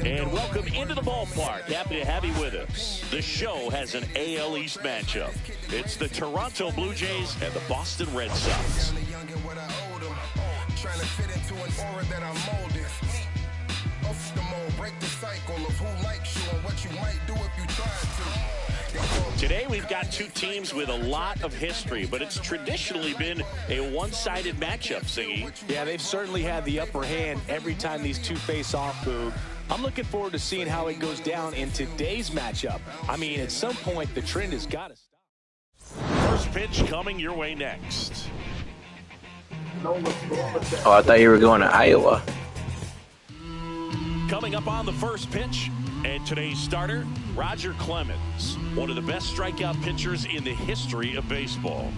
And welcome into the ballpark. Happy to have you with us. The show has an AL East matchup. It's the Toronto Blue Jays and the Boston Red Sox. Today we've got two teams with a lot of history, but it's traditionally been a one-sided matchup, Singy. Yeah, they've certainly had the upper hand every time these two face off, Boog. I'm looking forward to seeing how it goes down in today's matchup. I mean, at some point, the trend has got to stop. First pitch coming your way next. Oh, I thought you were going to Iowa. Coming up on the first pitch, and today's starter, Roger Clemens, one of the best strikeout pitchers in the history of baseball.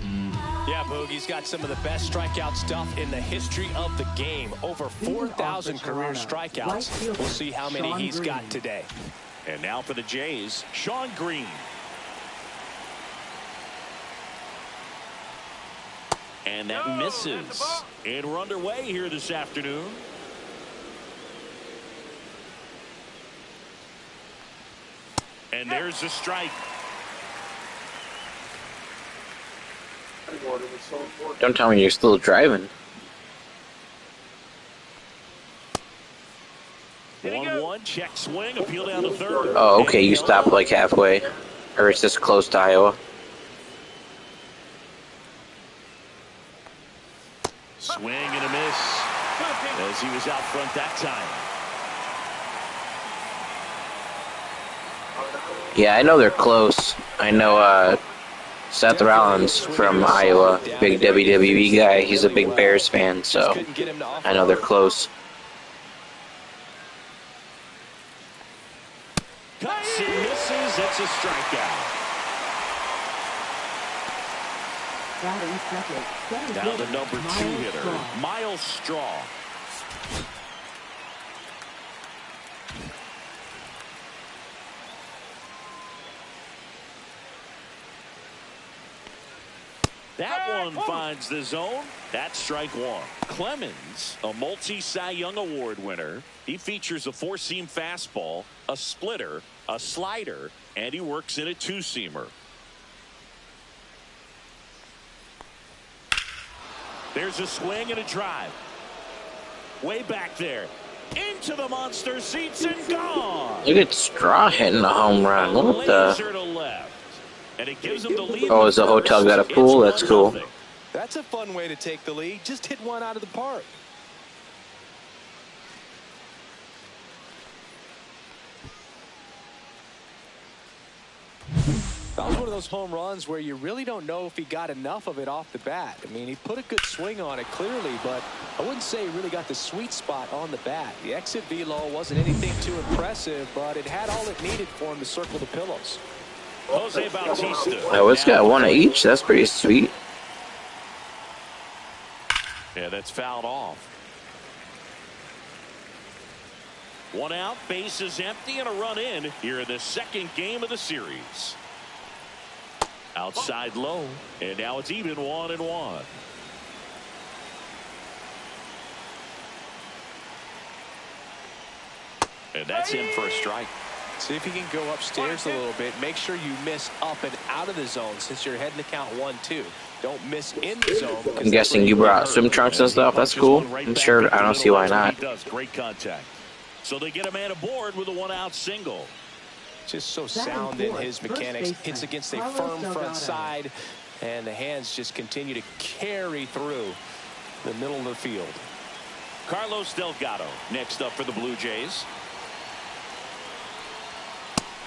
Yeah, Boog, he's got some of the best strikeout stuff in the history of the game. Over 4,000 career strikeouts. We'll see how many he's got today. And now for the Jays, Sean Green. And that misses. And we're underway here this afternoon. And there's the strike. Don't tell me you're still driving. 1-1, check swing, appeal down to third. Oh, okay, you stopped like halfway. Or it's just close to Iowa. Swing and a miss as he was out front that time. Yeah, I know they're close. I know Seth Rollins from Iowa, big WWE guy. He's a big Bears fan, so I know they're close. Cuts and misses. It's a strikeout. Now the number 2 hitter, Miles Straw. That one finds the zone. That's strike 1. Clemens, a multi-Cy Young Award winner. He features a 4-seam fastball, a splitter, a slider, and he works in a 2-seamer. There's a swing and a drive. Way back there. Into the monster seats and gone. Look at Straw hitting a home run. What the? To left. And it gives him the lead. Oh, is the hotel got a pool? That's cool. That's a fun way to take the lead. Just hit one out of the park. That was one of those home runs where you really don't know if he got enough of it off the bat. I mean, he put a good swing on it clearly, but I wouldn't say he really got the sweet spot on the bat. The exit velo wasn't anything too impressive, but it had all it needed for him to circle the pillows. Jose Bautista. Oh, it's got one of each. That's pretty sweet. Yeah, that's fouled off. 1 out, base is empty, and a run in here in the second game of the series. Outside low, and now it's even 1-1. And that's in for a strike. See if you can go upstairs a little bit. Make sure you miss up and out of the zone since you're heading to count 1-2. Don't miss in the zone. I'm guessing you brought swim trunks and stuff. That's cool. I'm sure. I don't see why not. He does great contact. So they get a man aboard with a 1-out single. Just so sound in his mechanics. Hits against a firm front side, and the hands just continue to carry through the middle of the field. Carlos Delgado next up for the Blue Jays.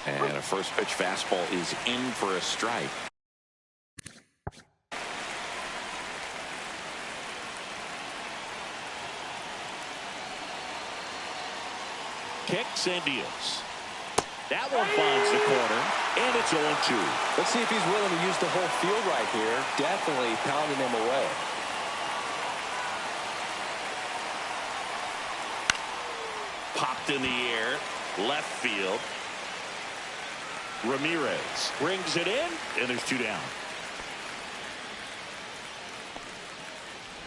And a first pitch fastball is in for a strike. Kicks and deals. That one finds the corner, and it's 0-2. Let's see if he's willing to use the whole field right here. Definitely pounding him away. Popped in the air, left field. Ramirez brings it in, and there's 2 down.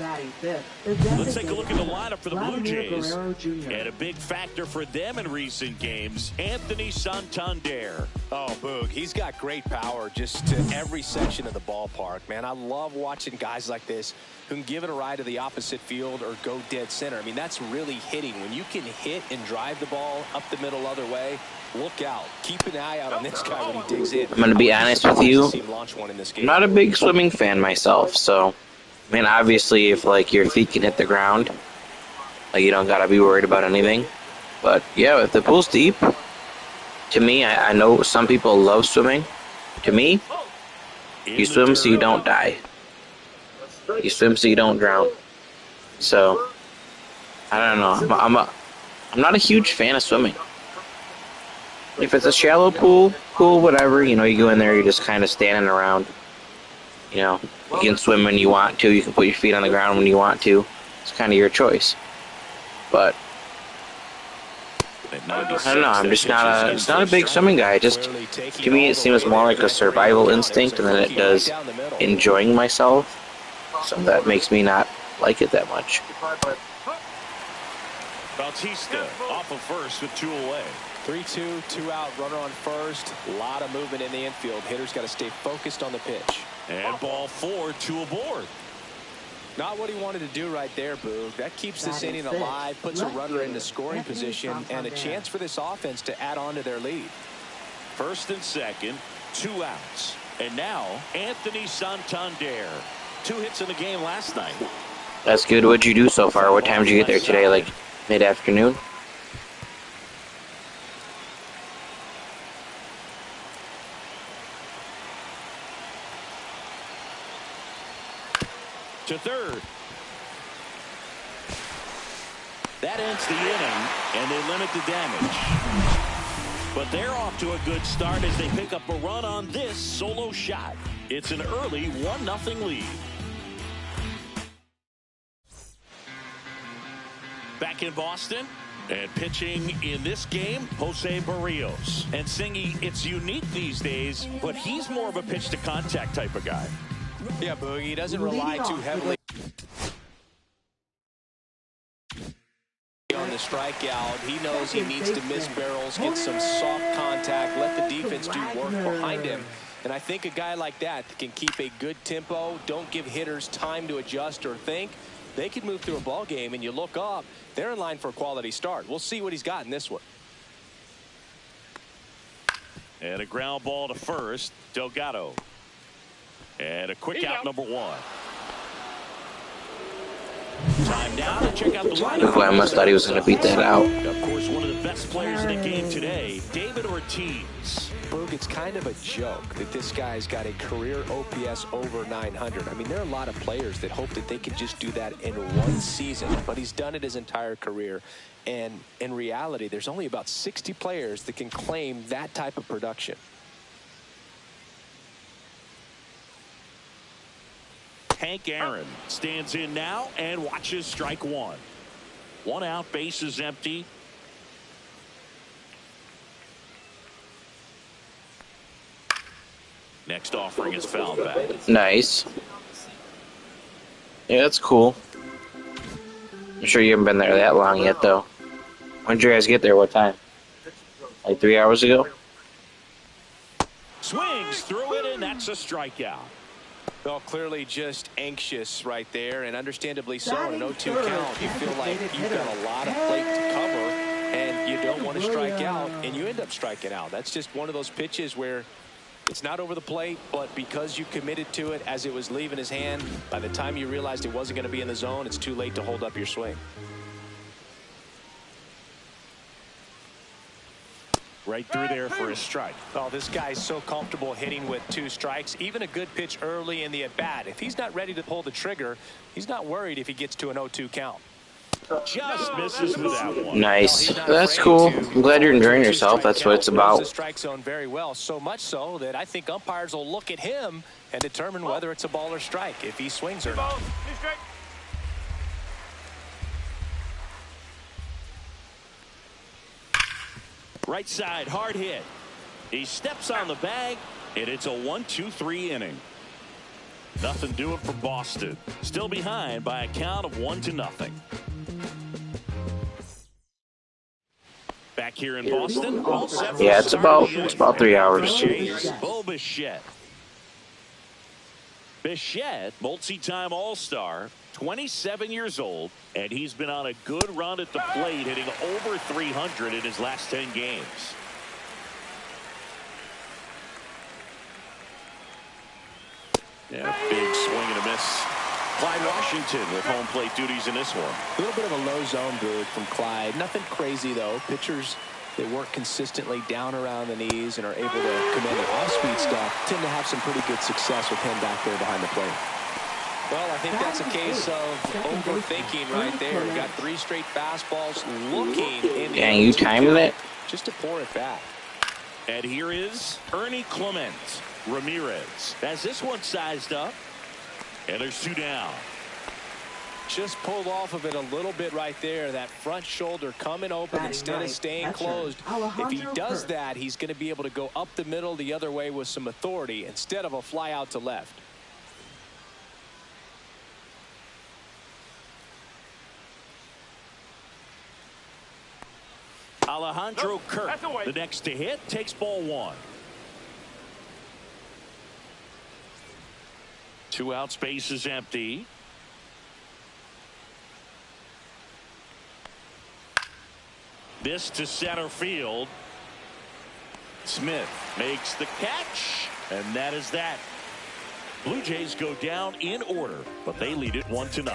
Let's take a look at the lineup for the Blue Jays. And a big factor for them in recent games, Anthony Santander. Oh, Boog, he's got great power just to every section of the ballpark, man. I love watching guys like this who can give it a ride to the opposite field or go dead center. I mean, that's really hitting. When you can hit and drive the ball up the middle other way, look out. Keep an eye out on this guy when he digs in. I'm going to be honest with you. I'm not a big swimming fan myself, so, I mean, obviously, if, like, your feet can hit the ground, like, you don't got to be worried about anything. But, yeah, if the pool's deep, to me, I know some people love swimming. To me, you swim so you don't die. You swim so you don't drown. So, I don't know. I'm not a huge fan of swimming. If it's a shallow pool, cool, whatever. You know, you go in there, you're just kind of standing around. You know, you can swim when you want to. You can put your feet on the ground when you want to. It's kind of your choice. But I don't know. I'm just not a big swimming guy. Just to me, it seems more like a survival instinct than it does enjoying myself. So that makes me not like it that much. Bautista off of first with 2 away. 3-2, 2 out, runner on first. A lot of movement in the infield. Hitter's got to stay focused on the pitch. And ball 4, 2 aboard. Not what he wanted to do right there, Boog. That keeps this inning alive, puts a runner into scoring position, and a chance for this offense to add on to their lead. First and second, 2 outs. And now, Anthony Santander. 2 hits in the game last night. That's good. What'd you do so far? What time did you get there today? Like mid-afternoon? To third. That ends the inning, and they limit the damage. But they're off to a good start as they pick up a run on this solo shot. It's an early 1-0 lead. Back in Boston, and pitching in this game, Jose Barrios. And Singy, it's unique these days, but he's more of a pitch-to-contact type of guy. Yeah, Boogie, he doesn't rely too heavily on the strikeout. He knows he needs to miss barrels, get some soft contact, let the defense do work behind him. And I think a guy like that can keep a good tempo, don't give hitters time to adjust or think. They can move through a ball game, and you look up, they're in line for a quality start. We'll see what he's got in this one. And a ground ball to first, Delgado. And a quick out, number 1. Time now to check out the lineup. Boy, I must thought he was going to beat that out. Of course, one of the best players in the game today, David Ortiz. Boog, it's kind of a joke that this guy's got a career OPS over 900. I mean, there are a lot of players that hope that they can just do that in one season, but he's done it his entire career. And in reality, there's only about 60 players that can claim that type of production. Hank Aaron stands in now and watches strike 1. 1 out, base is empty. Next offering is fouled back. Nice. Yeah, that's cool. I'm sure you haven't been there that long yet, though. When did you guys get there? What time? Like 3 hours ago? Swings through it, and that's a strikeout. Well, clearly just anxious right there, and understandably so. In an 0-2 count, you feel like you've got a lot of plate to cover, and you don't want to strike out, and you end up striking out. That's just one of those pitches where it's not over the plate, but because you committed to it as it was leaving his hand, by the time you realized it wasn't going to be in the zone, it's too late to hold up your swing. Right through there for a strike. Oh, this guy's so comfortable hitting with 2 strikes. Even a good pitch early in the at-bat. If he's not ready to pull the trigger, he's not worried if he gets to an 0-2 count. Just misses with that one. Nice. That's cool. I'm glad you're enjoying yourself. That's what it's about. The strike zone very well. So much so that I think umpires will look at him and determine whether it's a ball or strike, if he swings or not. Right side, hard hit. He steps on the bag, and it's a 1-2-3 inning. Nothing doing for Boston. Still behind by a count of 1-0. Back here in Boston, all set for Yeah, it's about 3 hours. Bichette. Bichette, multi-time All-Star, 27 years old, and he's been on a good run at the plate, hitting over 300 in his last 10 games. And a big swing and a miss. Clyde Washington with home plate duties in this one. A little bit of a low zone boot from Clyde. Nothing crazy, though. Pitchers, they work consistently down around the knees and are able to command the off-speed stuff. Tend to have some pretty good success with him back there behind the plate. Well, I think that's a case of overthinking right there. Got 3 straight fastballs looking in the Dang, you timing it? just to pour it back. And here is Ernie Clement Ramirez. Has this one sized up. And there's 2 down. Just pulled off of it a little bit right there. That front shoulder coming open instead of staying closed. If he does that, he's going to be able to go up the middle the other way with some authority instead of a fly out to left. Alejandro Kirk, the next to hit, takes ball 1. 2 out, space is empty. This to center field. Smith makes the catch, and that is that. Blue Jays go down in order, but they lead it 1-0.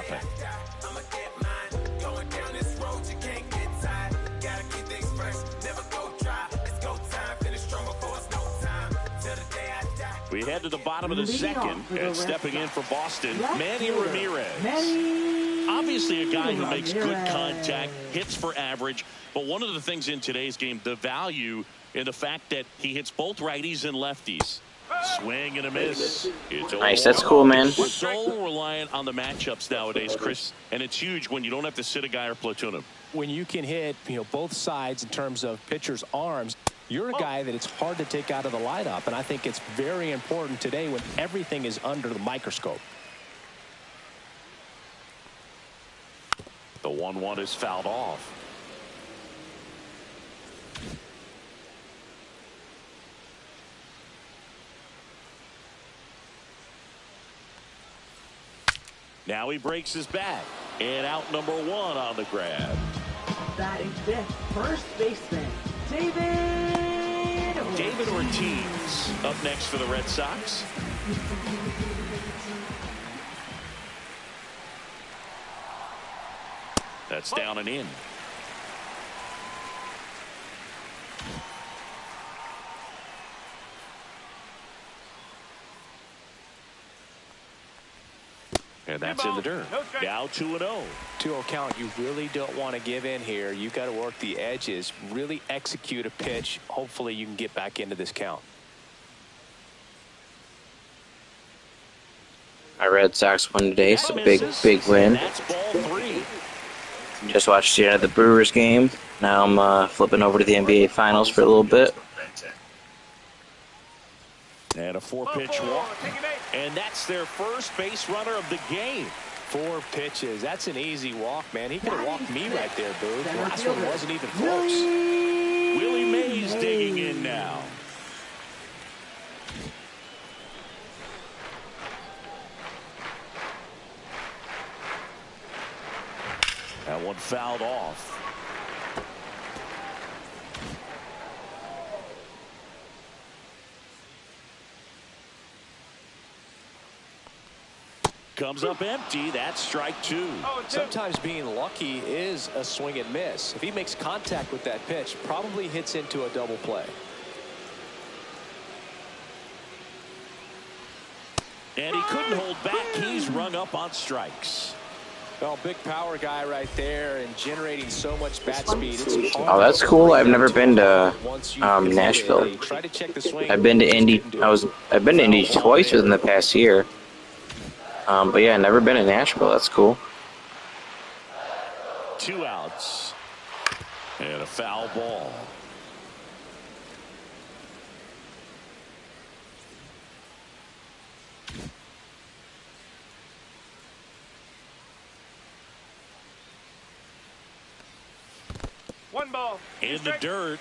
We head to the bottom of the second, and stepping in for Boston, Manny Ramirez. Obviously a guy who makes good contact, hits for average, but one of the things in today's game, the value in the fact that he hits both righties and lefties. Swing and a miss. It's Nice, that's cool, man. so reliant on the matchups nowadays, Chris, and it's huge when you don't have to sit a guy or platoon him. When you can hit, both sides in terms of pitchers' arms, you're a guy that it's hard to take out of the lineup, and I think it's very important today when everything is under the microscope. The 1-1 is fouled off. Now he breaks his back, and out number 1 on the grab. Batting fifth, first baseman, David Ortiz up next for the Red Sox. That's down and in. And that's in the dirt. Now 2-0. 2-0 count. You really don't want to give in here. You got to work the edges, really execute a pitch. Hopefully you can get back into this count. My Red Sox won today. It's a big win. That's ball 3. Just watched the end of the Brewers game. Now I'm flipping over to the NBA Finals for a little bit. And a 4-pitch walk. And that's their first base runner of the game. 4 pitches. That's an easy walk, man. He could have walked me right there, Booth. The last one wasn't even close. Willie Mays digging in now. That one fouled off. Comes up empty. That's strike 2. Sometimes being lucky is a swing and miss. If he makes contact with that pitch, probably hits into a double play. And he couldn't hold back. He's rung up on strikes. Well, big power guy right there and generating so much bat speed. Oh, that's cool. I've never been to Nashville. I've been to Indy. I've been to Indy twice within the past year. But yeah, never been in Nashville. That's cool. 2 outs. And a foul ball. In the dirt.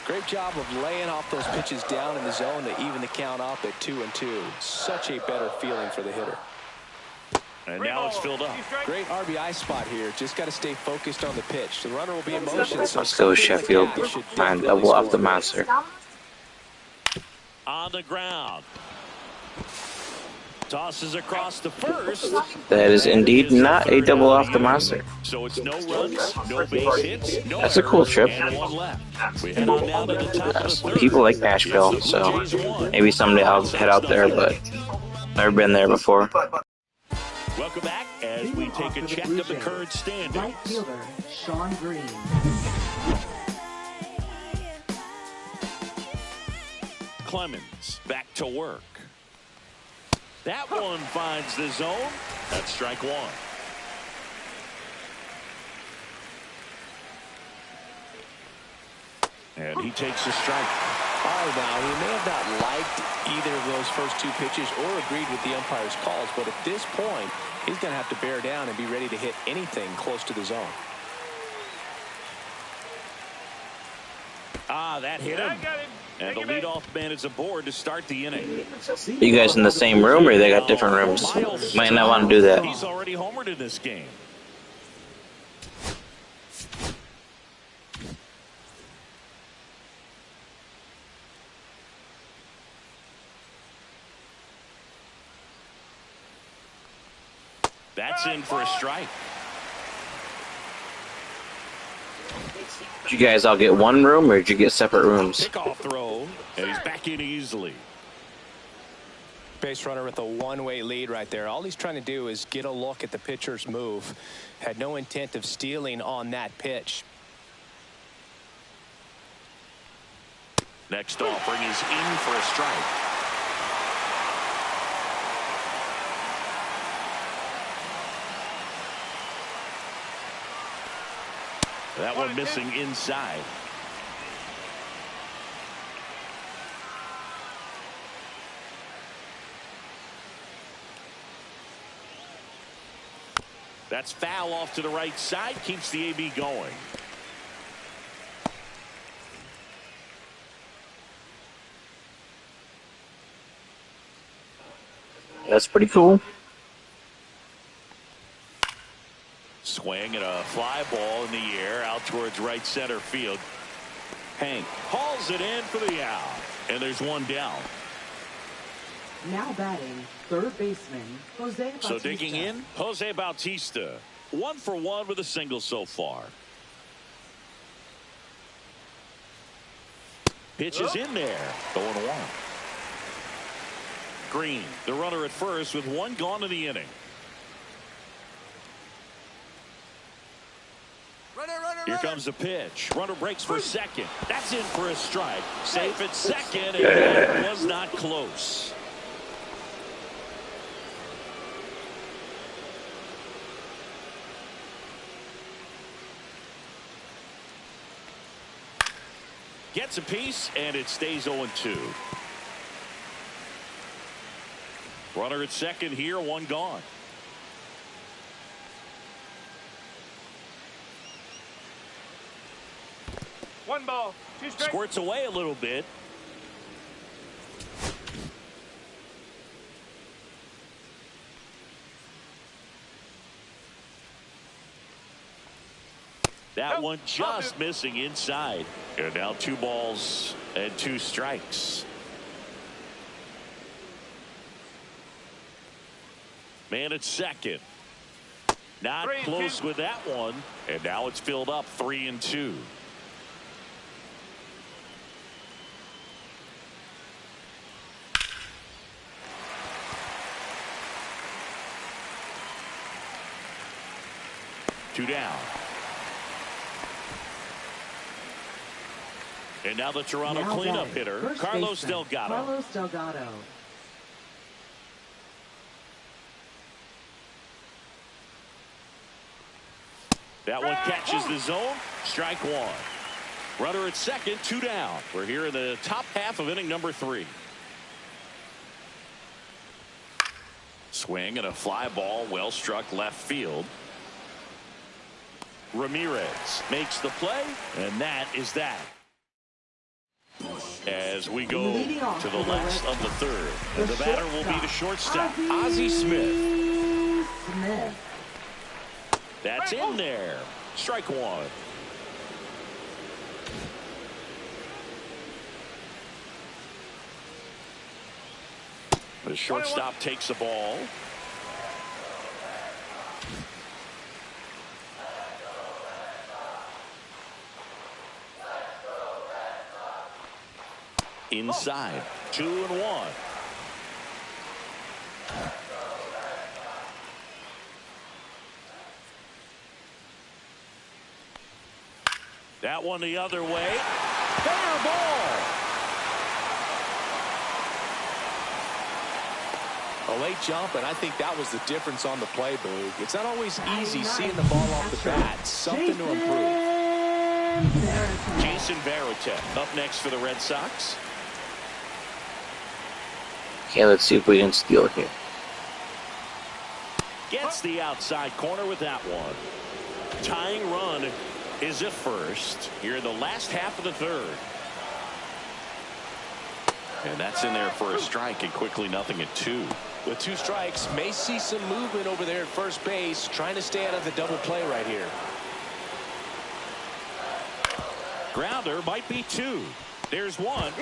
Great job of laying off those pitches down in the zone to even the count up at 2-2. Such a better feeling for the hitter. And now it's filled up. Great RBI spot here. Just got to stay focused on the pitch. The runner will be in motion. So let's go Sheffield and double off the monster. On the ground. Tosses across the first. That is indeed not a double off the monster. So it's no runs, no base hits, no That's a cool trip. and one left. We head on down to the top of the third. People like Nashville, so maybe someday I'll head out there, but never been there before. Welcome back as we take a check of the current standings. Right fielder, Sean Green. Clemens back to work. That one finds the zone. That's strike one. And he takes a strike. All right, now, he may have not liked either of those first two pitches or agreed with the umpire's calls, but at this point, he's going to have to bear down and be ready to hit anything close to the zone. Ah, that hit him. And the leadoff man is aboard to start the inning. Are you guys in the same room, or they got different rooms? Might not want to do that. He's already homered in this game. That's in for a strike. Did you guys all get one room, or did you get separate rooms? Kickoff throw, and he's back in easily. Base runner with a one-way lead right there. All he's trying to do is get a look at the pitcher's move. Had no intent of stealing on that pitch. Next offering is in for a strike. That one missing inside. That's foul off to the right side. Keeps the AB going. That's pretty cool. Swing and a fly ball in the air out towards right center field. Hank hauls it in for the out. And there's one down. Now batting, third baseman, Jose Bautista. So digging in, Jose Bautista. 1 for 1 with a single so far. Pitch is in there. 0-1. Green, the runner at first with one gone in the inning. Here comes the pitch. Runner breaks for second. That's in for a strike. Safe at second, and that was not close. Gets a piece, and it stays 0-2. Runner at second here, one gone. One ball, two strikes. Squirts away a little bit. That one just missing inside. And now 2 balls and 2 strikes. Man at second. Not close with that one. And now it's filled up 3-2. Two down. And now the Toronto Now cleanup batting, hitter, first Carlos baseman, Delgado. Carlos Delgado. That one catches the zone. Strike one. Runner at second, 2 down. We're here in the top half of inning number 3. Swing and a fly ball, well struck left field. Ramirez makes the play, and that is that. As we go to the last of the third, and the batter will be the shortstop, Ozzie Smith. That's in there. Strike one. The shortstop takes the ball. Inside, 2-1. That one the other way. Fair ball. A late jump, and I think that was the difference on the play, Boog. It's not always easy seeing the ball off the bat. Something to improve. Jason Varitek up next for the Red Sox. Okay, let's see if we can steal here. Gets the outside corner with that one. Tying run is at first here in the last half of the third. And that's in there for a strike, and quickly 0-2. With 2 strikes, may see some movement over there at first base, trying to stay out of the double play right here. Grounder might be 2. There's 1.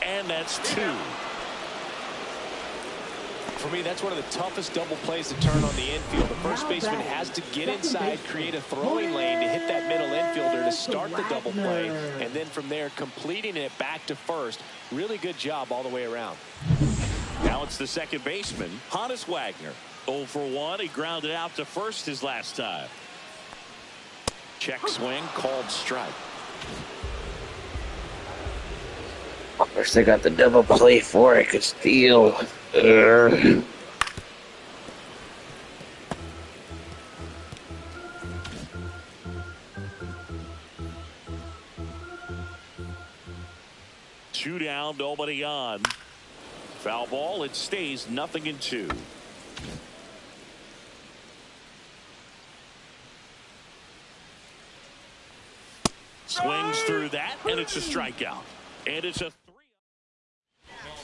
And that's 2. For me, that's one of the toughest double plays to turn on the infield. The first baseman has to get inside, create a throwing lane to hit that middle infielder to start the double play, and then from there completing it back to first. Really good job all the way around. Now it's the second baseman, Honus Wagner. 0 for 1. He grounded out to first his last time. Check swing, called strike. Of course, they got the double play for it. Could steal. Ugh. Two down, nobody on. Foul ball. It stays 0-2. Swings through that, and it's a strikeout. And it's a 3.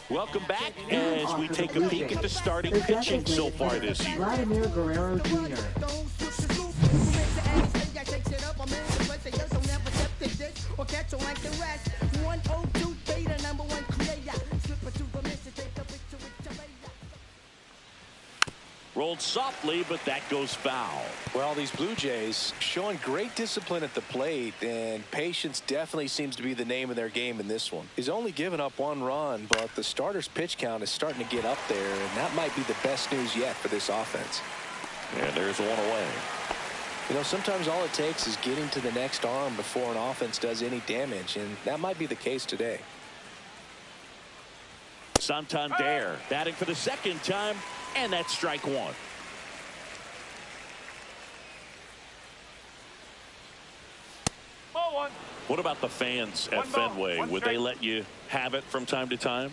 Welcome back as we take a peek at the starting pitching so far this year. Vladimir Guerrero Jr. Rolled softly, but that goes foul. Well, these Blue Jays showing great discipline at the plate, and patience definitely seems to be the name of their game in this one. He's only given up 1 run, but the starter's pitch count is starting to get up there, and that might be the best news yet for this offense. And there's 1 away. You know, sometimes all it takes is getting to the next arm before an offense does any damage, and that might be the case today. Santander batting for the second time, and that's strike 1. Ball 1. What about the fans at Fenway? Would they let you have it from time to time?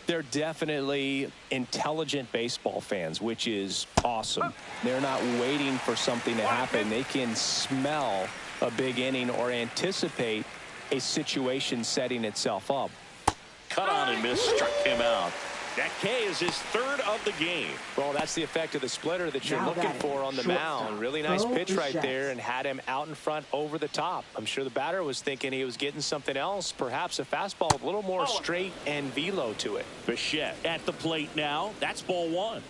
They're definitely intelligent baseball fans, which is awesome. They're not waiting for something to happen. They can smell a big inning or anticipate a situation setting itself up. Cut on and miss, struck him out. That K is his 3rd of the game. Well, that's the effect of the splitter that you're looking for on the mound. Really nice pitch right there, and had him out in front over the top. I'm sure the batter was thinking he was getting something else, perhaps a fastball with a little more straight and velo to it. Bichette at the plate now. That's ball 1.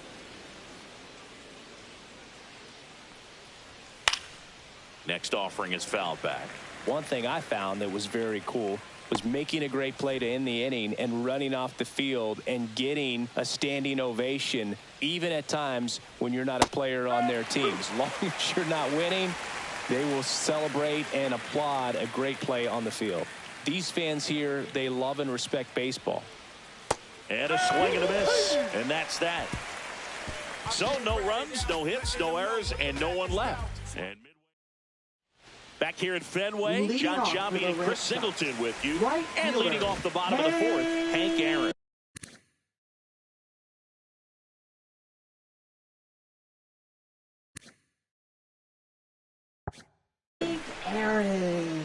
Next offering is fouled back. One thing I found that was very cool was making a great play to end the inning and running off the field and getting a standing ovation, even at times when you're not a player on their team. As long as you're not winning, they will celebrate and applaud a great play on the field. These fans here, they love and respect baseball. And a swing and a miss, and that's that. So no runs, no hits, no errors, and no one left. And Back here at Fenway, Leading John off Sciambi for the and Red Chris Sox, Singleton with you. right And fielder, leading off the bottom of the fourth, Hank Aaron. Aaron.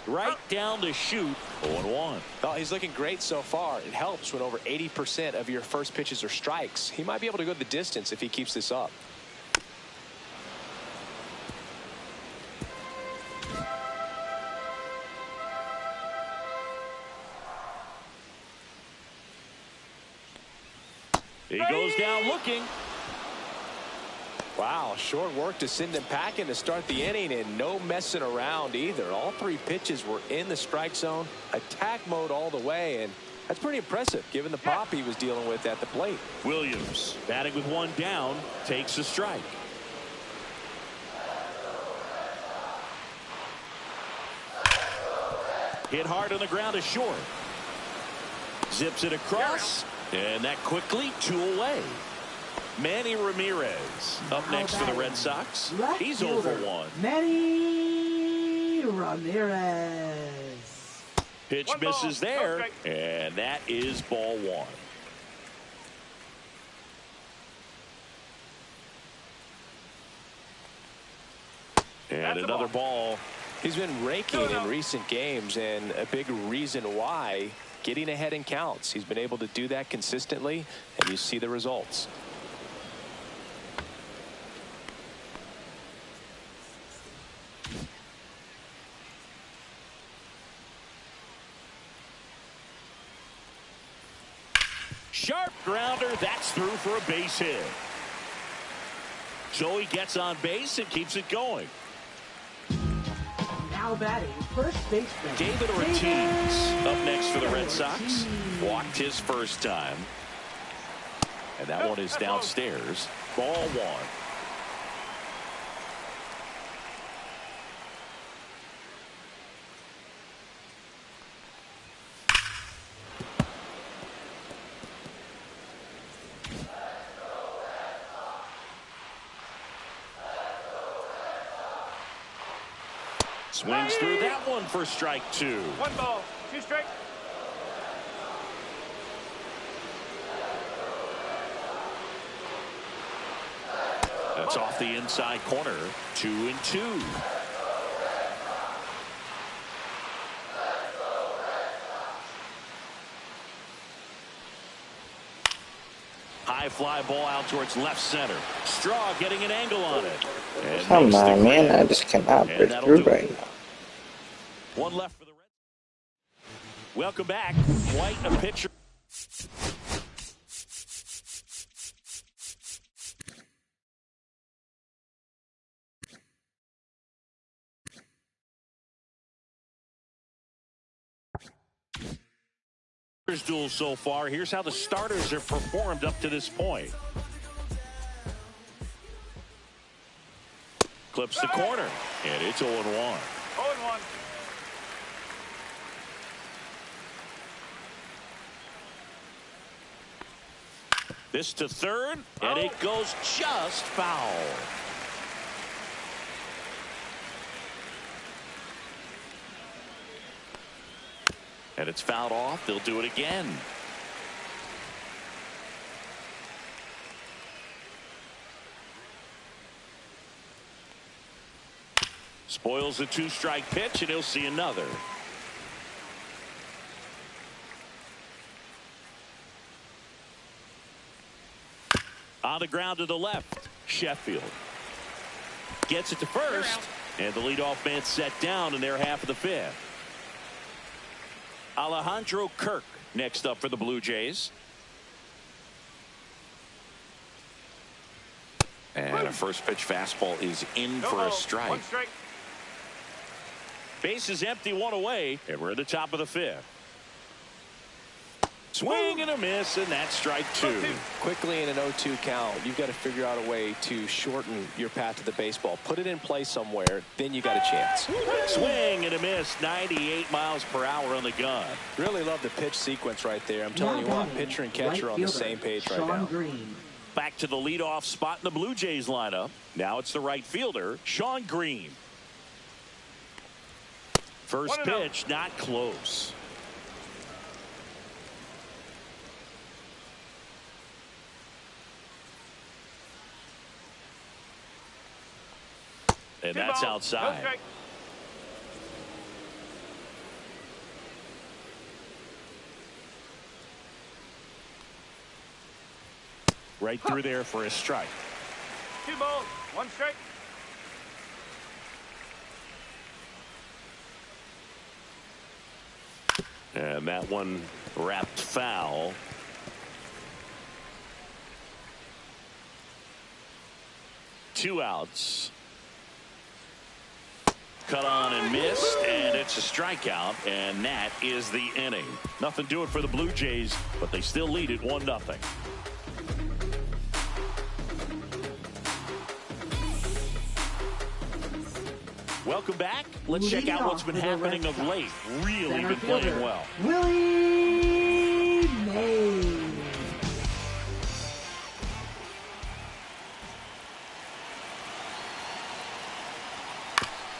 Right down to shoot. 0-1. Oh, he's looking great so far. It helps when over 80% of your first pitches are strikes. He might be able to go the distance if he keeps this up. He goes down looking. Wow, short work to send him packing to start the inning, and no messing around either. All three pitches were in the strike zone, attack mode all the way, and that's pretty impressive given the pop he was dealing with at the plate. Williams, batting with one down, takes a strike. Hit hard on the ground to short. Zips it across, and that quickly 2 away. Manny Ramirez up next for the Red Sox. He's 0 for 1. Manny Ramirez. Pitch misses there, and that is ball 1. And another ball. He's been raking in recent games, and a big reason why, getting ahead in counts. He's been able to do that consistently, and you see the results. Sharp grounder, that's through for a base hit. So he gets on base and keeps it going. Now batting first baseman David Ortiz up next for the Red Sox. Walked his first time. And that one is downstairs. Ball 1. Swings through that one for strike 2. 1 ball, 2 strikes. That's off the inside corner. 2-2. High fly ball out towards left center. Straw getting an angle on it. And Come on, man. I just cannot break through right now. One left for the Red. Welcome back. Quite a pitcher. Duel so far. Here's how the starters have performed up to this point. Clips the corner, and it's 0-1. 0-1. This to third, and it goes just foul. And it's fouled off. They'll do it again. Spoils the 2-strike pitch, and he'll see another. On the ground to the left, Sheffield gets it to first, and the leadoff man set down in their half of the 5th. Alejandro Kirk next up for the Blue Jays. And a first pitch fastball is in for a strike. 1 strike. Base is empty, 1 away, and we're at the top of the 5th. Swing and a miss, and that's strike 2. Quickly in an 0-2 count, you've got to figure out a way to shorten your path to the baseball. Put it in play somewhere, then you got a chance. Swing and a miss, 98 miles per hour on the gun. Really love the pitch sequence right there. I'm telling you what, pitcher and catcher are on the same page right now. Green. back to the leadoff spot in the Blue Jays lineup. Now it's the right fielder, Sean Green. First pitch, not close. And that's outside. Right through there for a strike. 2 balls, 1 strike. And that one wrapped foul. Two outs. Cut on and missed, and it's a strikeout, and that is the inning. Nothing doing for the Blue Jays, but they still lead it 1-0. Welcome back. Let's check out what's been happening of late. Really been playing well. Willie Mays.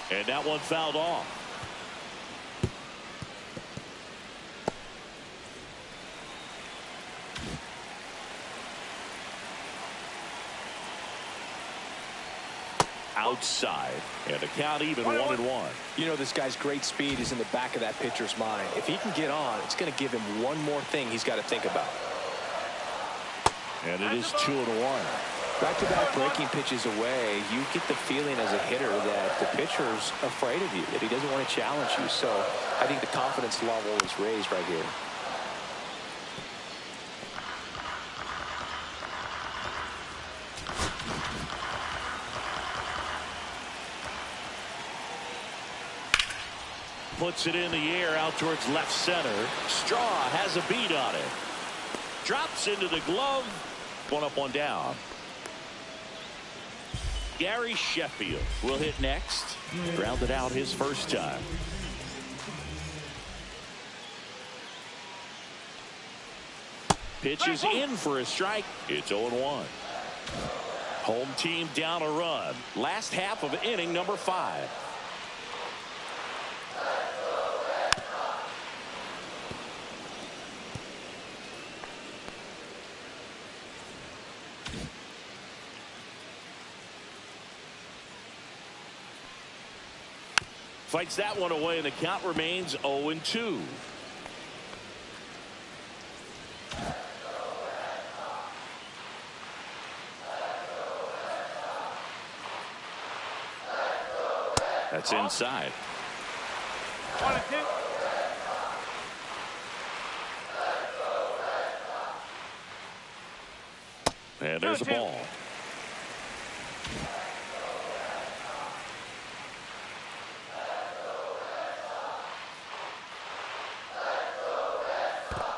And that one fouled off. Outside, and the count even 1-1. You know, this guy's great speed is in the back of that pitcher's mind. If he can get on, it's going to give him one more thing he's got to think about. And it is 2-1. Back-to-back breaking pitches away, you get the feeling as a hitter that the pitcher's afraid of you, that he doesn't want to challenge you. So I think the confidence level is raised right here. Puts it in the air out towards left center. Straw has a beat on it. Drops into the glove. 1 up, 1 down. Gary Sheffield will hit next. Grounded out his first time. Pitches in for a strike. It's 0-1. Home team down a run. Last half of inning number 5. Fights that one away, and the count remains 0-2. That's inside. 1-2. And there's a ball.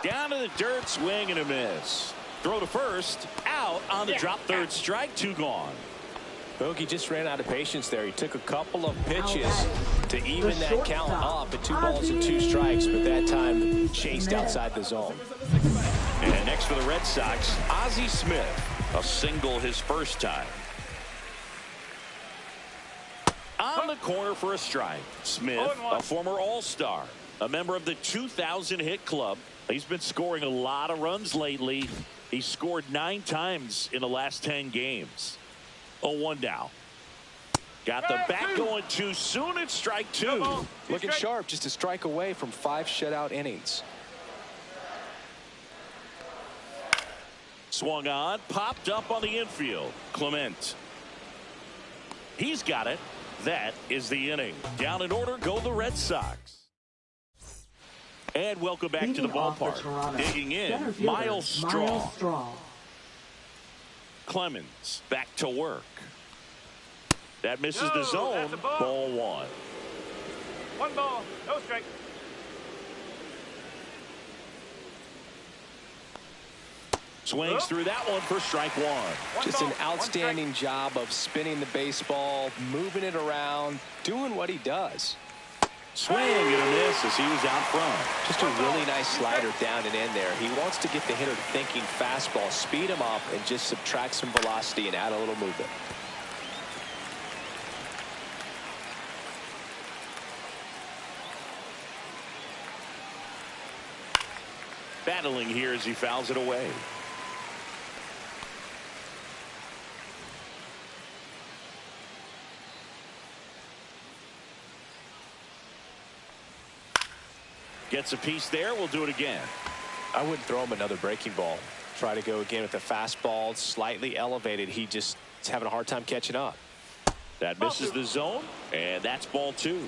Down to the dirt, swing and a miss. Throw to first, out on the drop third strike, 2 gone. Bogey just ran out of patience there. He took a couple of pitches to even that count up at 2 balls and 2 strikes, but that time chased outside the zone. And next for the Red Sox, Ozzie Smith, a single his first time. On the corner for a strike. Smith, a former All-Star, a member of the 2,000 hit club. He's been scoring a lot of runs lately. He scored 9 times in the last 10 games. 0-1 now. Got the bat going too soon. It's strike 2. Looking sharp, just a strike away from 5 shutout innings. Swung on, popped up on the infield. Clement. He's got it. That is the inning. Down in order go the Red Sox. And welcome back to the ballpark. Digging in, Miles Straw. Clemens back to work. That misses the zone. Ball 1. 1 ball, no strike. Swings through that one for strike 1. Just an outstanding job of spinning the baseball, moving it around, doing what he does. Swing and a miss as he was out front. Just a really nice slider down and in there. He wants to get the hitter thinking fastball, speed him up, and just subtract some velocity and add a little movement. Battling here as he fouls it away. Gets a piece there. We'll do it again. I wouldn't throw him another breaking ball. Try to go again with the fastball, slightly elevated. He just is having a hard time catching up. That misses the zone, and that's ball 2.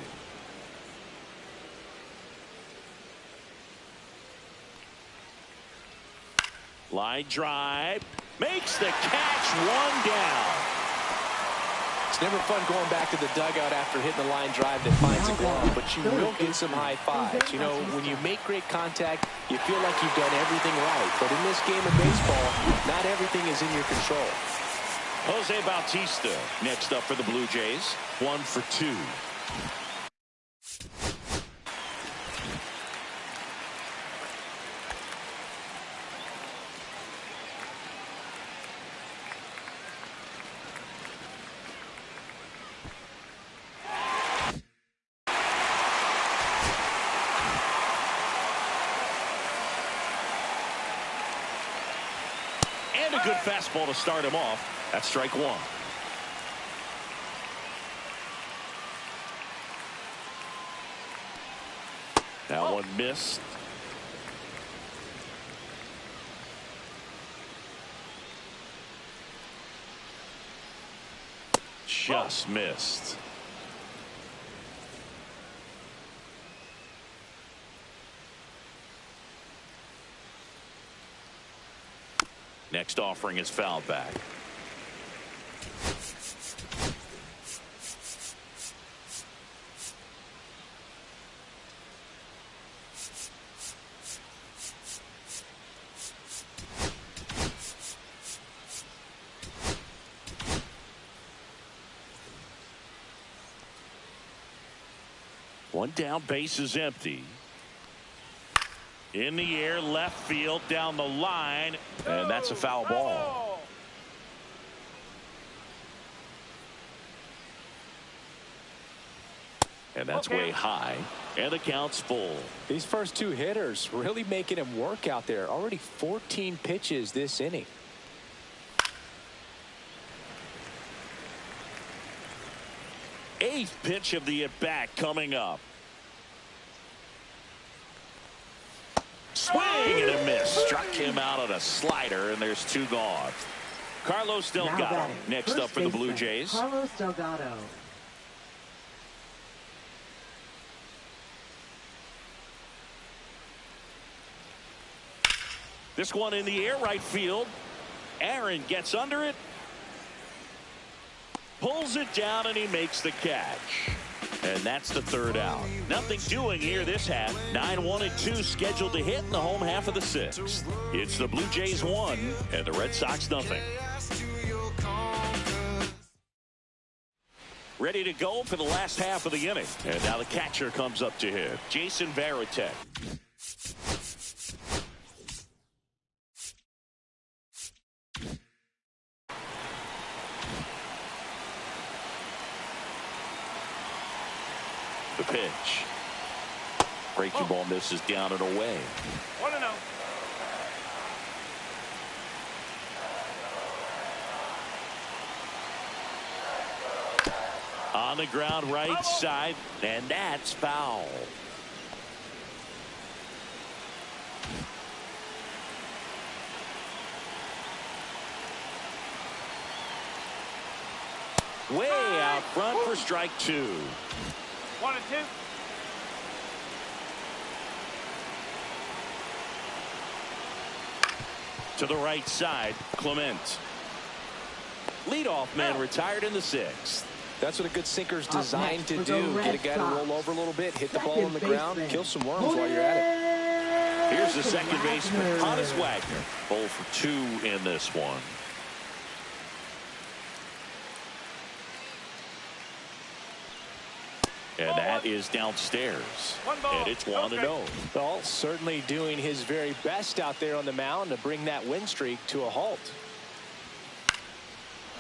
Line drive. Makes the catch. 1 down. It's never fun going back to the dugout after hitting a line drive that finds a glove, but you will get some high fives. You know, when you make great contact, you feel like you've done everything right. But in this game of baseball, not everything is in your control. Jose Bautista next up for the Blue Jays. 1 for 2. And a good fastball to start him off. That's strike 1. Now one missed. Just missed. Next offering is fouled back. One down, base is empty. In the air, left field, down the line, and that's a foul ball. And that's way high, and the count's full. These first 2 hitters really making him work out there. Already 14 pitches this inning. Eighth pitch of the at-bat coming up. Swing and a miss. Struck him out on a slider, and there's 2 gone. Carlos Delgado next up for the Blue Jays. Carlos Delgado. This one in the air, right field. Aaron gets under it. Pulls it down, and he makes the catch. And that's the 3rd out. Nothing doing here this half. 9-1 and 2 scheduled to hit in the home half of the 6th. It's the Blue Jays 1 and the Red Sox nothing. Ready to go for the last half of the inning. And now the catcher comes up to hit. Jason Varitek. The pitch. Breaking ball misses down and away. 1-0. On the ground, right side, and that's foul. Way out front for strike 2. 1-2. To the right side, Clement. Leadoff man retired in the 6th. That's what a good sinker's designed to do. Get a guy to roll over a little bit, hit the ball on the ground, kill some worms while you're at it. Here's the second baseman, Honus Wagner. 0 for 2 in this one. And that is downstairs. And it's 1-0. Well, certainly doing his very best out there on the mound to bring that win streak to a halt.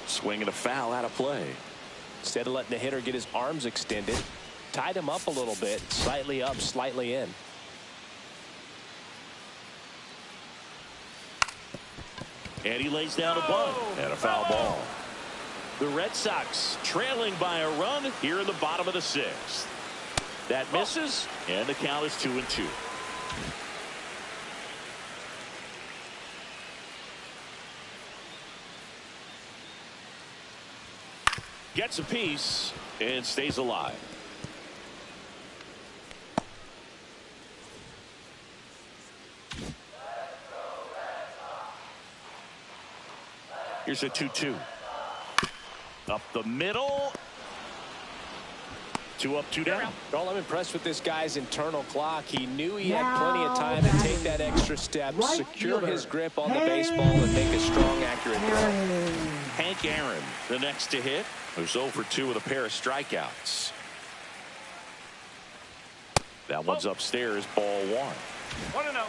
Swing and a foul out of play. Instead of letting the hitter get his arms extended, tied him up a little bit, slightly up, slightly in. And he lays down a bunt and a foul ball. The Red Sox trailing by a run here in the bottom of the 6th. That misses, and the count is 2-2. Gets a piece and stays alive. Here's a 2-2. Up the middle. 2 up, 2 down. Well, I'm impressed with this guy's internal clock. He knew he had plenty of time to take that extra step, secure his grip on the baseball, and make a strong, accurate throw. Hank Aaron, the next to hit, who's 0 for 2 with a pair of strikeouts. That one's upstairs, ball 1. 1-0.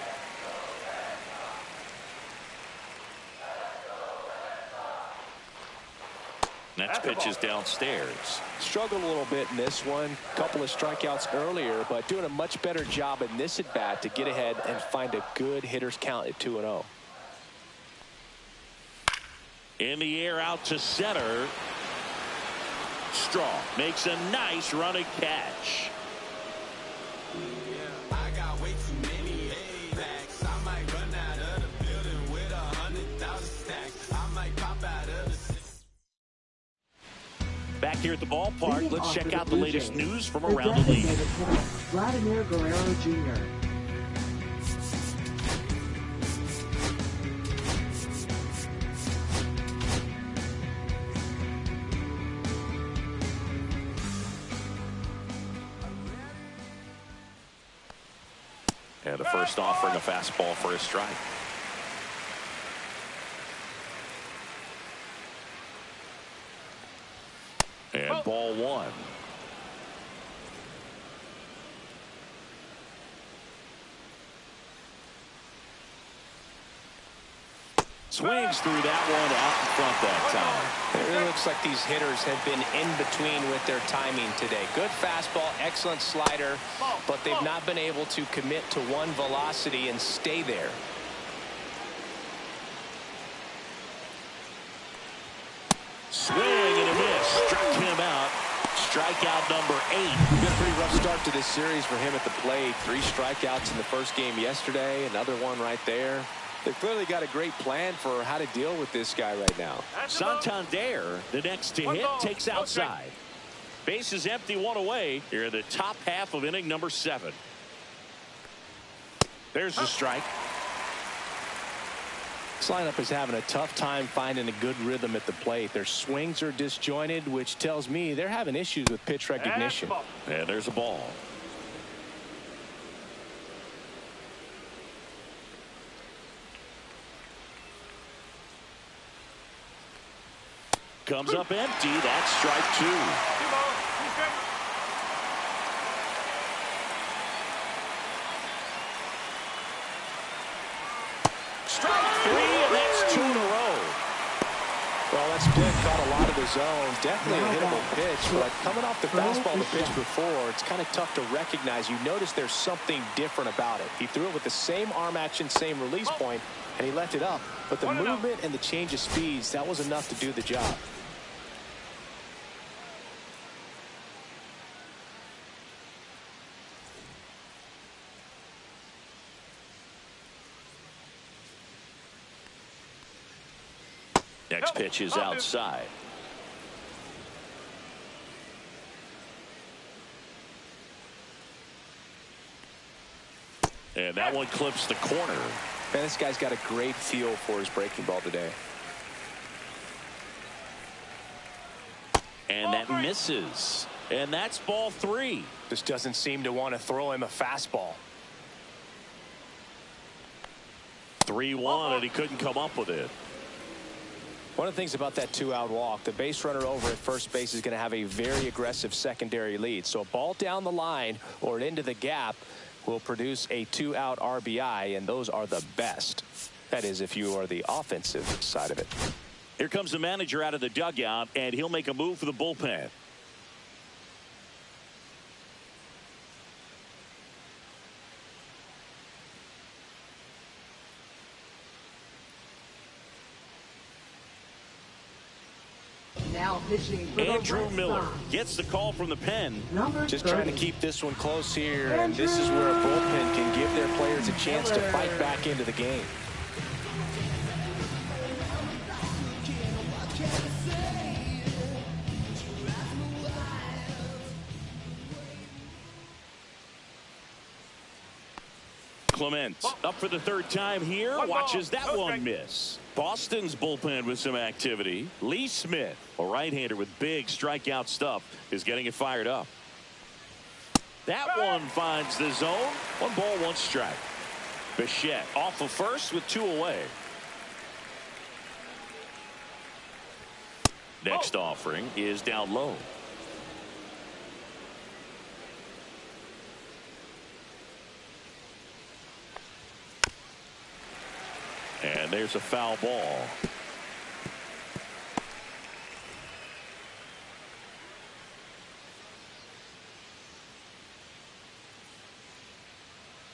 Next pitch is downstairs. Struggled a little bit in this one. Couple of strikeouts earlier, but doing a much better job in this at bat to get ahead and find a good hitter's count at 2-0. In the air out to center. Straw makes a nice running catch. Back here at the ballpark, let's check out the latest news from around the league. Vladimir Guerrero Jr. And the first offering a fastball for a strike. And ball 1. Swings through that one out in front that time. It really looks like these hitters have been in between with their timing today. Good fastball, excellent slider, but they've not been able to commit to one velocity and stay there. Swing and a miss. Struck him out. Strikeout number 8. Been a pretty rough start to this series for him at the plate. 3 strikeouts in the first game yesterday. Another one right there. They've clearly got a great plan for how to deal with this guy right now. Santander, the next to hit, takes outside. Base is empty, 1 away. Here in the top half of inning number 7. There's the strike. This lineup is having a tough time finding a good rhythm at the plate. Their swings are disjointed, which tells me they're having issues with pitch recognition. And there's a ball. Comes up empty. That's strike 2. Strike 3, and that's 2 in a row. Well, that split caught a lot of the zone. Definitely a hittable pitch, but coming off the fastball the pitch before, it's kind of tough to recognize. You notice there's something different about it. He threw it with the same arm action, same release point, and he left it up. But the movement and the change of speeds, that was enough to do the job. Next pitch is outside. And that one clips the corner. Man, this guy's got a great feel for his breaking ball today. And that misses. And that's ball 3. Just doesn't seem to want to throw him a fastball. 3-1, and he couldn't come up with it. One of the things about that 2-out walk, the base runner over at first base is going to have a very aggressive secondary lead. So a ball down the line or into the gap will produce a 2-out RBI, and those are the best. That is, if you are the offensive side of it. Here comes the manager out of the dugout, and he'll make a move for the bullpen. Now pitching for Andrew the Red Miller Sox. gets the call from the pen. Number Just 30. trying to keep this one close here, and this is where a bullpen can give their players a chance to fight back into the game. Clements up for the third time here. Watches that one miss. Boston's bullpen with some activity. Lee Smith, a right-hander with big strikeout stuff, is getting it fired up. That one finds the zone. 1 ball, 1 strike. Bichette off of first with 2 away. Next offering is down low. And there's a foul ball.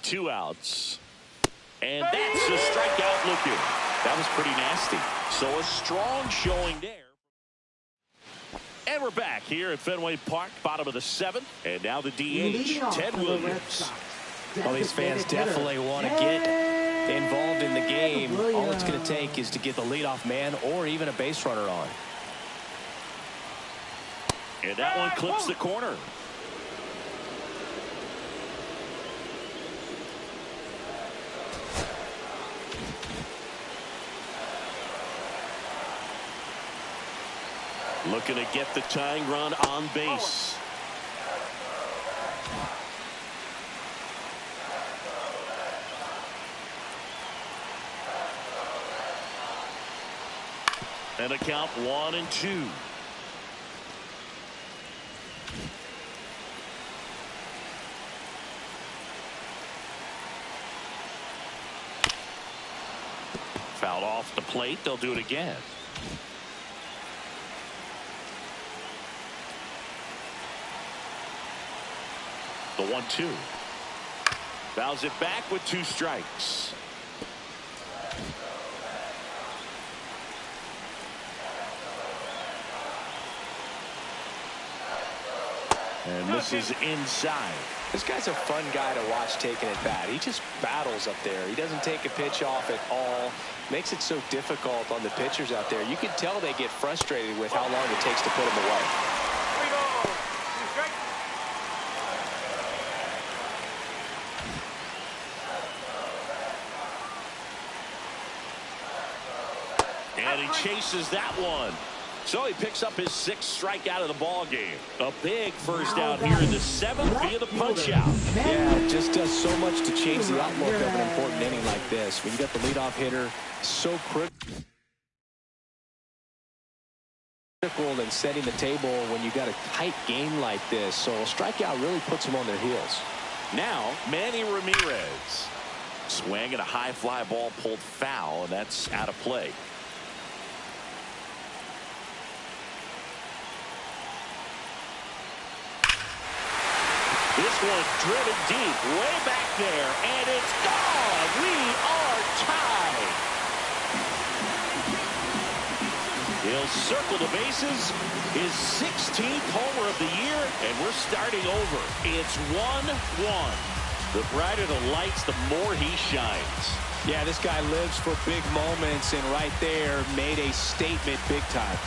Two outs. And that's a strikeout looking. That was pretty nasty. So a strong showing there. And we're back here at Fenway Park, bottom of the 7th. And now the DH, Ted Williams. Well, these fans definitely want to get involved in the game. All it's going to take is to get the leadoff man or even a base runner on. And that one clips the corner. Looking to get the tying run on base. And a count 1-2. Fouled off the plate. They'll do it again. The 1-2. Fouls it back with 2 strikes. And this is inside. This guy's a fun guy to watch taking at bat. He just battles up there. He doesn't take a pitch off at all. Makes it so difficult on the pitchers out there. You can tell they get frustrated with how long it takes to put him away. And he chases that one. So he picks up his 6th strikeout of the ball game. A big first out here in the 7th via the punch out. Yeah, it just does so much to change the outlook of an important inning like this. When you got the leadoff hitter, so critical in setting the table when you got a tight game like this. So a strikeout really puts them on their heels. Now Manny Ramirez. Swing and a high fly ball pulled foul, and that's out of play. This one driven deep, way back there, and it's gone. We are tied. He'll circle the bases, his 16th homer of the year, and we're starting over. It's 1-1. The brighter the lights, the more he shines. Yeah, this guy lives for big moments, and right there made a statement big time.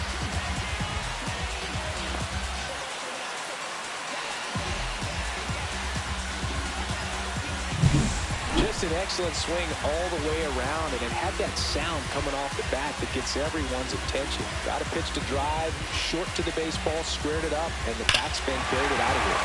Just an excellent swing all the way around, and it had that sound coming off the bat that gets everyone's attention. Got a pitch to drive, short to the baseball, squared it up, and the backspin carried it out of here.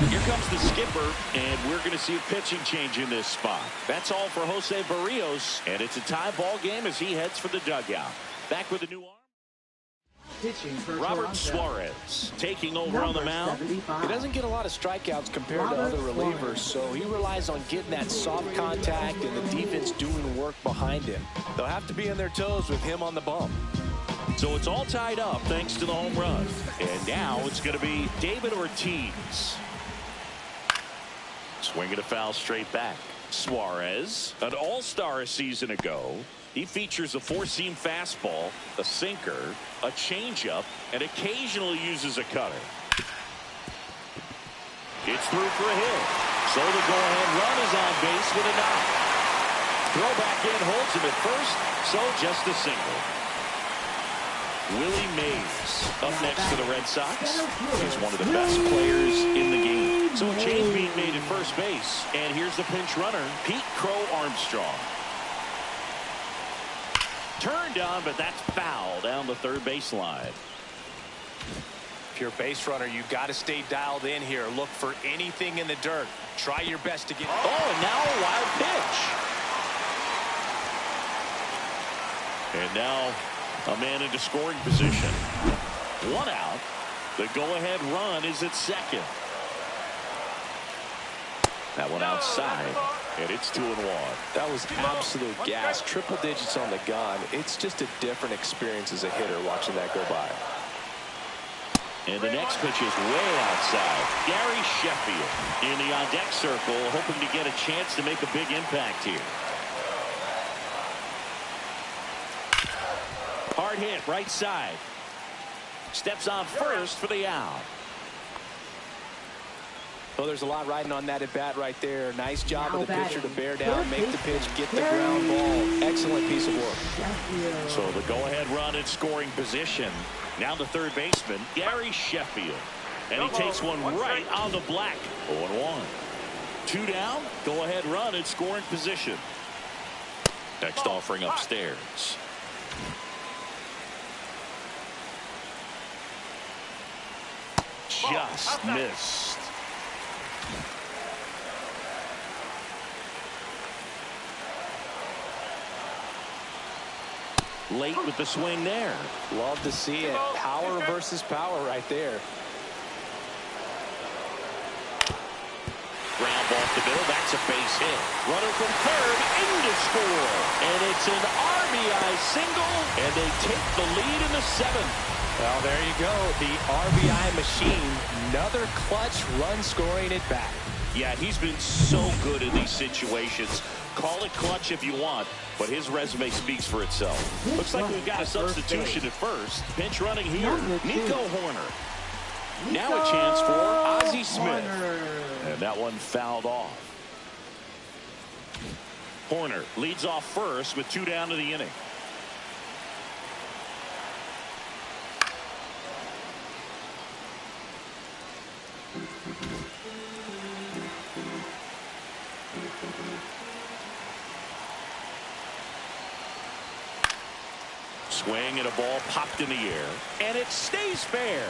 Here comes the skipper, and we're going to see a pitching change in this spot. That's all for Jose Barrios, and it's a tie ball game as he heads for the dugout. Back with a new arm. Robert Suarez taking over on the mound. He doesn't get a lot of strikeouts compared to other relievers, so he relies on getting that soft contact and the defense doing work behind him. They'll have to be on their toes with him on the bump. So it's all tied up thanks to the home run. And now it's going to be David Ortiz. Swinging a foul straight back. Suarez, an all-star a season ago. He features a four-seam fastball, a sinker, a changeup, and occasionally uses a cutter. It's through for a hit. So the go-ahead run is on base with a knock. Throw back in holds him at first, so just a single. Willie Mays up next for the Red Sox. He's one of the best players in the game. So a change being made at first base. And here's the pinch runner, Pete Crow Armstrong. Turned on, but that's foul down the third baseline. If you're a base runner, you've got to stay dialed in here. Look for anything in the dirt. Try your best to get. Oh, and now a wild pitch. And now a man into scoring position. One out. The go-ahead run is at second. That one outside, and it's 2-1. That was absolute gas. Triple digits on the gun. It's just a different experience as a hitter watching that go by. And the next pitch is way outside. Gary Sheffield in the on-deck circle, hoping to get a chance to make a big impact here. Hard hit, right side. Steps on first for the out. Well, there's a lot riding on that at bat right there. Nice job of the pitcher to bear down, make the pitch, get the ground ball. Excellent piece of work. So the go-ahead run in scoring position. Now the third baseman, Gary Sheffield. And he takes one right on the black. 0-1. 2 down, go-ahead run in scoring position. Next offering upstairs. Just missed. Late with the swing there. Love to see it. Power versus power right there. Ground ball to middle. That's a base hit. Runner from third into score. And it's an RBI single. And they take the lead in the 7th. Well, there you go. The RBI machine. Another clutch run scoring at bat. Yeah, he's been so good in these situations. Call it clutch if you want, but his resume speaks for itself. Looks like we've got a substitution at first. Pinch running here, Nico Hoerner. Now a chance for Ozzie Smith. And that one fouled off. Hoerner leads off first with 2 down to the inning. Swing and a ball popped in the air, and it stays fair.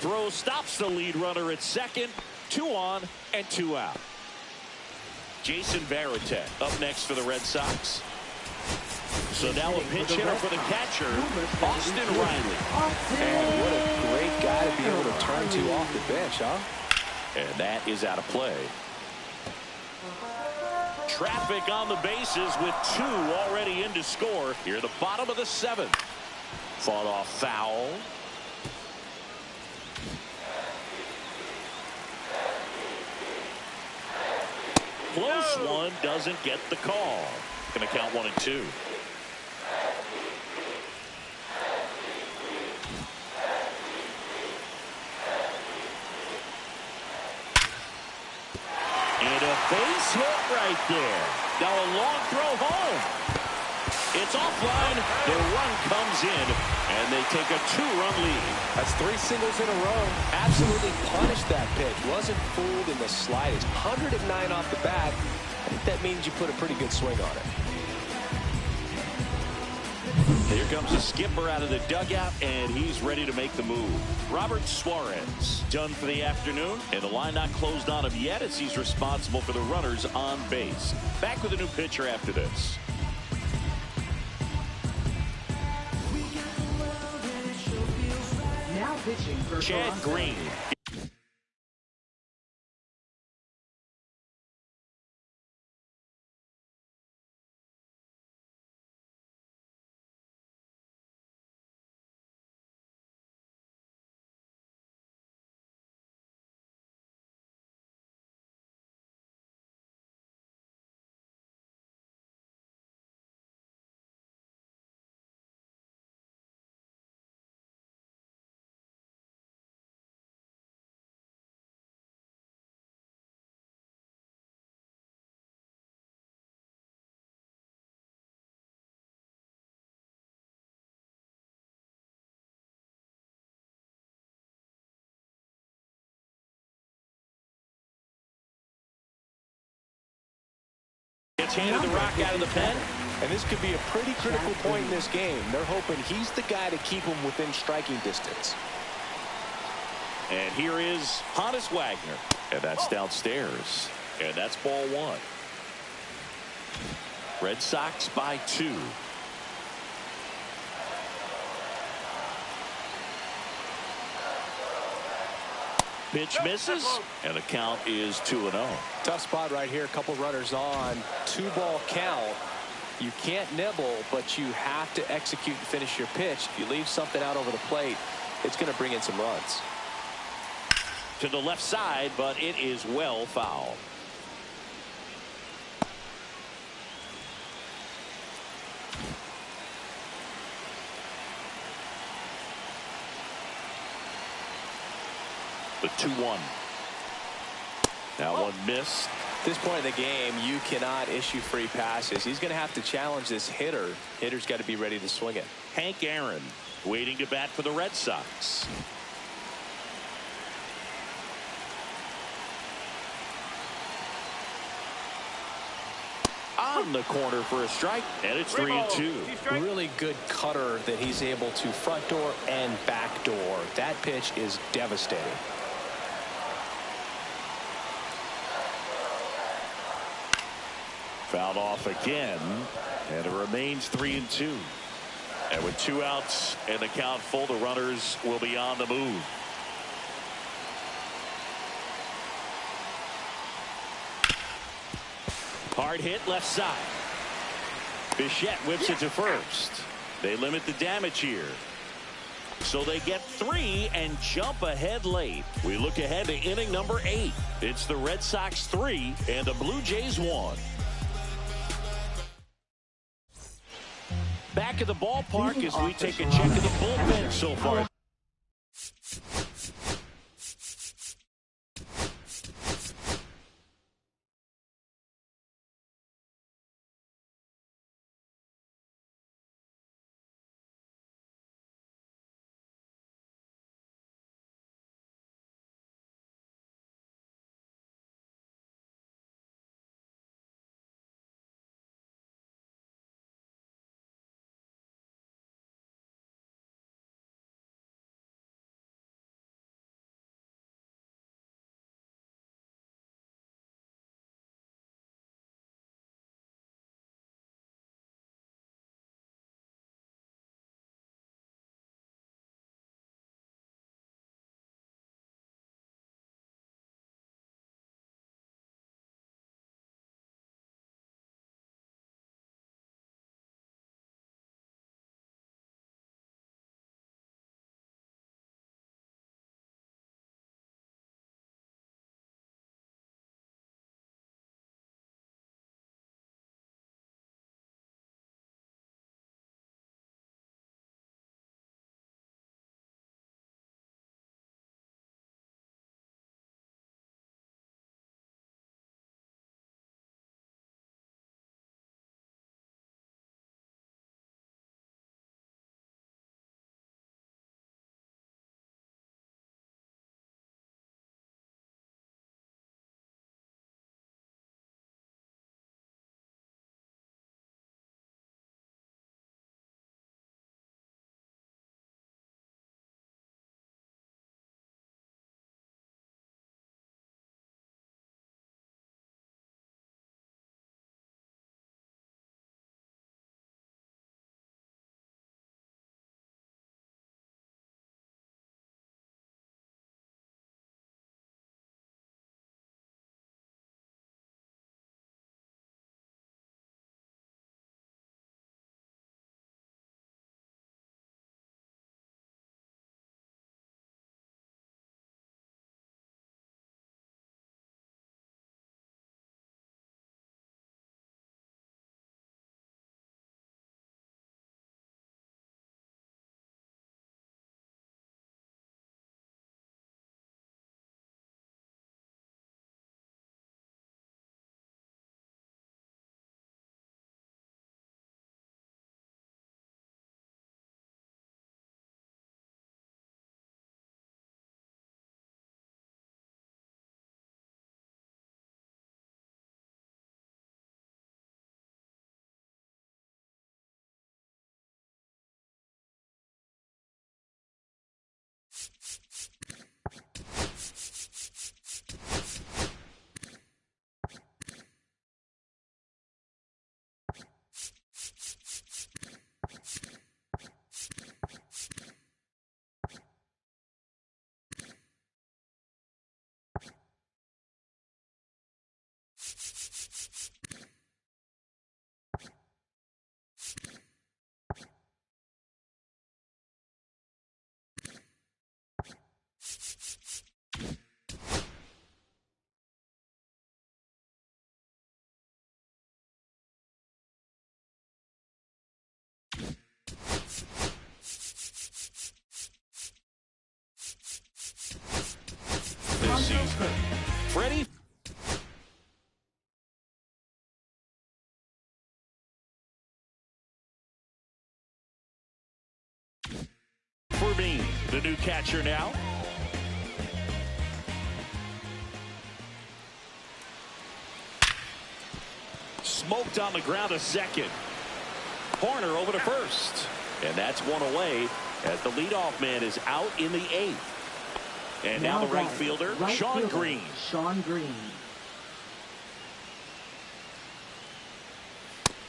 Throw stops the lead runner at second. 2 on and 2 out. Jason Varitek up next for the Red Sox. So now a pinch hitter for the catcher, Austin Riley. And what a great guy to be able to turn to off the bench, huh? And that is out of play. Traffic on the bases with 2 already in to score here at the bottom of the 7th. Fought off foul. Close one, doesn't get the call. Going to count 1 and 2. And a base hit right there. Now a long throw home. It's offline. The run comes in, and they take a 2-run lead. That's 3 singles in a row. Absolutely punished that pitch. Wasn't fooled in the slightest. 109 off the bat. I think that means you put a pretty good swing on it. Here comes the skipper out of the dugout, and he's ready to make the move. Robert Suarez done for the afternoon, and the line not closed on him yet as he's responsible for the runners on base. Back with a new pitcher after this. Now pitching for Chad Toronto. Green. Gets handed the rock out of the pen. And this could be a pretty critical point in this game. They're hoping he's the guy to keep him within striking distance. And here is Honus Wagner. And that's downstairs. And that's ball one. Red Sox by 2. Pitch misses, and the count is 2-0. Tough spot right here. A couple runners on. 2-ball count. You can't nibble, but you have to execute and finish your pitch. If you leave something out over the plate, it's going to bring in some runs. To the left side, but it is well fouled. The 2-1. Now one missed. At this point in the game, you cannot issue free passes. He's going to have to challenge this hitter. Hitter's got to be ready to swing it. Hank Aaron waiting to bat for the Red Sox. On the corner for a strike, and it's 3-2. Really good cutter that he's able to front door and back door. That pitch is devastating. Fouled off again, and it remains 3-2. And with 2 outs and the count full, the runners will be on the move. Hard hit left side. Bichette whips it to first. They limit the damage here. So they get 3 and jump ahead late. We look ahead to inning number 8. It's the Red Sox 3 and the Blue Jays 1. Back at the ballpark as we take a check of the bullpen so far. Freddie. For me, the new catcher now. Smoked on the ground to second. Horner over to first. And that's one away as the leadoff man is out in the 8th. And now the right fielder, Sean Green. Sean Green.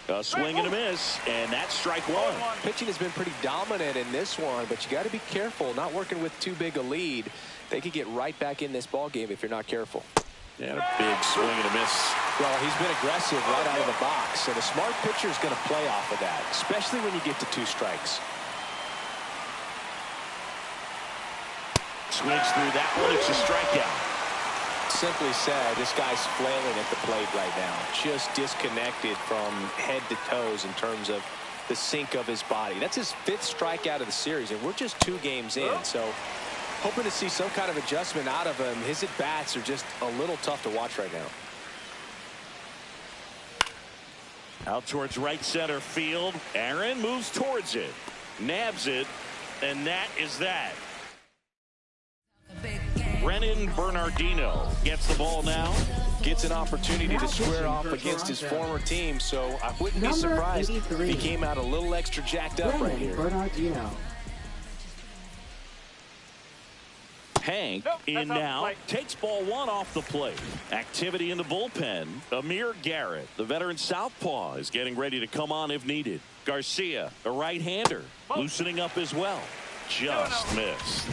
A swing and a miss, and that's strike one. Pitching has been pretty dominant in this one, but you got to be careful. Not working with too big a lead. They could get right back in this ball game if you're not careful. And a big swing and a miss. Well, he's been aggressive right out of the box, and a smart pitcher is going to play off of that, especially when you get to 2 strikes. Swings through that one. It's a strikeout. Simply said, this guy's flailing at the plate right now. Just disconnected from head to toes in terms of the sink of his body. That's his 5th strikeout of the series, and we're just 2 games in. So hoping to see some kind of adjustment out of him. His at-bats are just a little tough to watch right now. Out towards right center field. Aaron moves towards it. Nabs it. And that is that. Brennan Bernardino gets the ball now. Gets an opportunity to square off against his former team, so I wouldn't be surprised if he came out a little extra jacked up right here. Bernardino. Hank in now, takes ball 1 off the plate. Activity in the bullpen. Amir Garrett, the veteran southpaw, is getting ready to come on if needed. Garcia, a right-hander, loosening up as well. Just missed.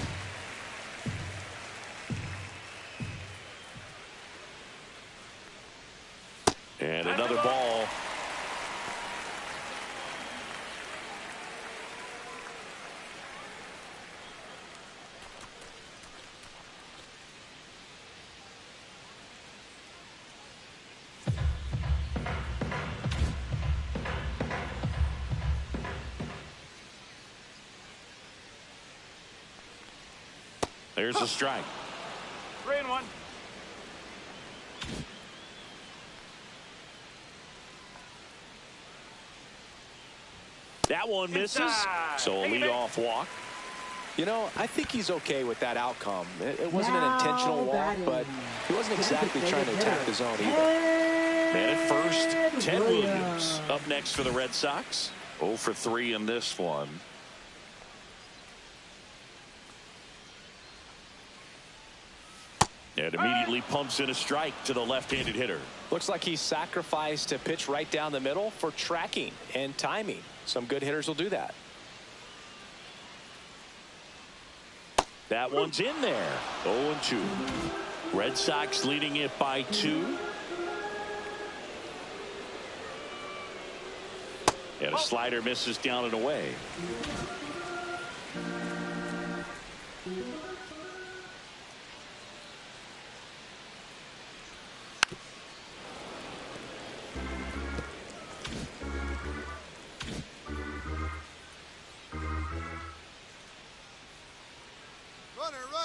And another ball. There's a strike. 3-1. That one misses. So a leadoff walk. You know, I think he's okay with that outcome. It wasn't an intentional walk, but he wasn't exactly trying to attack the zone either. Man at first, Ted Williams up next for the Red Sox. 0 for 3 in this one. And immediately pumps in a strike to the left-handed hitter. Looks like he's sacrificed to pitch right down the middle for tracking and timing. Some good hitters will do that. That one's in there. 0-2. Red Sox leading it by 2. And a slider misses down and away.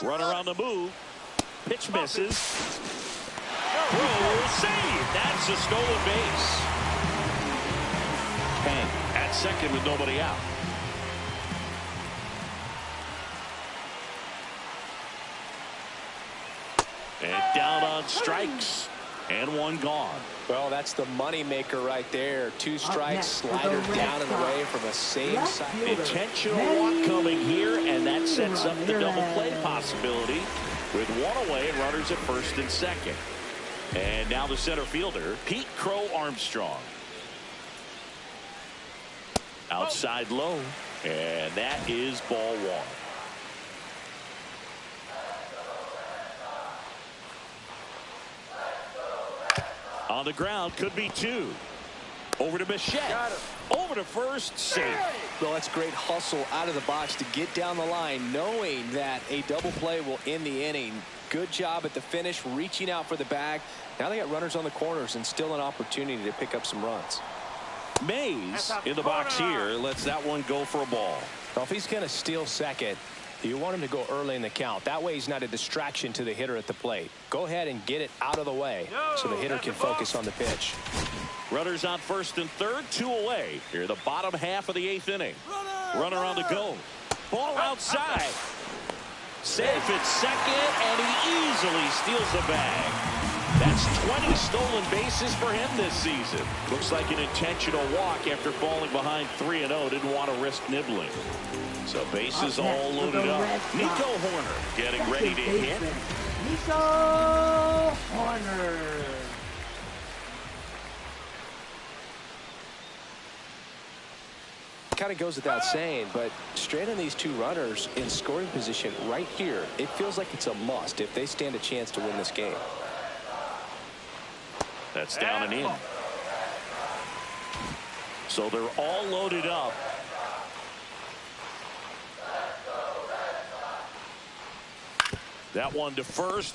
Runner on the move. Pitch misses. Throw, save. That's a stolen base. Hank at second with nobody out. And down on strikes. And 1 gone. Well, that's the money maker right there. 2 strikes, slider down and away from the same side. Intentional walk coming here, and that sets up the double play possibility with 1 away and runners at first and second. And now the center fielder, Pete Crow Armstrong. Outside low, and that is ball 1. On the ground, could be 2. Over to Bichette. Over to first, safe. Well, that's great hustle out of the box to get down the line, knowing that a double play will end the inning. Good job at the finish, reaching out for the bag. Now they got runners on the corners and still an opportunity to pick up some runs. Mays in the box here lets that one go for a ball. Well, if he's going to steal second, You want him to go early in the count. That way he's not a distraction to the hitter at the plate. Go ahead and get it out of the way so the hitter can focus on the pitch. Runners on first and third, 2 away. Here, the bottom half of the 8th inning. Runner on the go. Ball outside. Safe at second, and he easily steals the bag. That's 20 stolen bases for him this season. Looks like an intentional walk after falling behind 3-0. Didn't want to risk nibbling. So bases all loaded up. Nico Horner getting ready to hit. Nico Horner. Kind of goes without saying, but straight on these 2 runners in scoring position right here, it feels like it's a must if they stand a chance to win this game. That's down and in. So they're all loaded up. That one to first.